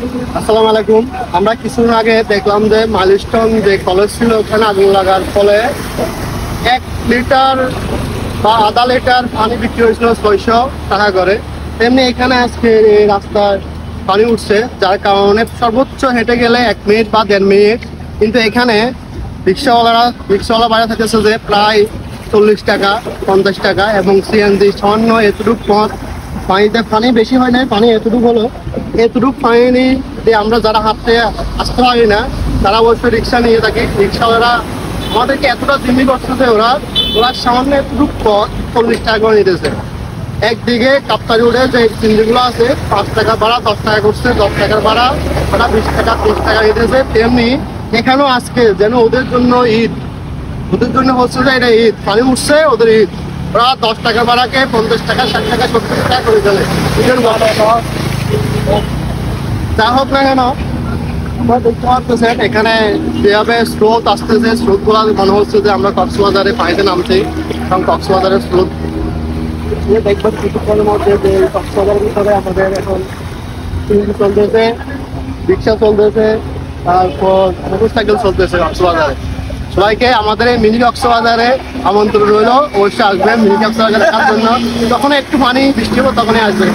আসসালামু আলাইকুম। আমরা কিছুদিন আগে দেখলাম যে মাইলস্টোন যে কলেজ ছিল ওখানে আগুন লাগার ফলে 1 লিটার বা আধা লিটার পানি বিক্রি হয়েছিল 600 টাকা করে। তেমনি এখানে আজকে এই রাস্তায় পানি উঠছে, যার কারণে সর্বোচ্চ হেঁটে গেলে 1 মিনিট বা 1.5 মিনিট, কিন্তু এখানে রিক্সাওয়ালা বাইরে থাকতেছে যে প্রায় 40 টাকা 50 টাকা, এবং সিএনজি সামান্য এতটুকু পথ পানিতে পানি বেশি হয় না, পানি এতটুকু হলো, এতটুকু পানি দিয়ে আমরা যারা হাঁটতে আসতে পারি না তারা অবশ্যই রিক্সা নিয়ে থাকি। রিক্সাওয়ালারা আমাদেরকে এতটা জিম্মি করতেছে, ওরা সামান্য এতটুকু পথ 40 টাকা করে নিতেছে। একদিকে কাপ্তারি রোডে যে সিন্দিগুলো আছে 5 টাকা ভাড়া, 10 টাকা করছে, 10 টাকার ভাড়া ওরা 20 টাকা 30 টাকা নিতেছে। তেমনি এখানেও আজকে যেন ওদের জন্য ঈদ, ওদের জন্য হচ্ছে যে এটা ঈদ, পানি উঠছে ওদের ঈদ, ওরা 10 টাকা ভাড়াকে 50 টাকা 60 টাকা 70 টাকা করে ফেলে। যা হোক না কেন, আমরা দেখতে পাচ্ছেন এখানে যেভাবে স্রোত আসতেছে, স্রোত গুলা মনে হচ্ছে যে আমরা কক্সবাজারে পানিতে নামছি, এবং কক্সবাজারের স্রোত দেখবেন কিছুক্ষণের মধ্যে যে কক্সবাজারের ভিতরে আমাদের এখন সিএনজি চলতেছে, রিক্সা চলতেছে, তারপর মোটরসাইকেল চলতেছে কক্সবাজারে। সবাইকে আমাদের এই মিনি কক্সবাজারে আমন্ত্রণ রইল, অবশ্যই আসবেন মিনি কক্সবাজারে দেখার জন্য। যখন একটু পানি বৃষ্টি হবে তখনই আসবেন।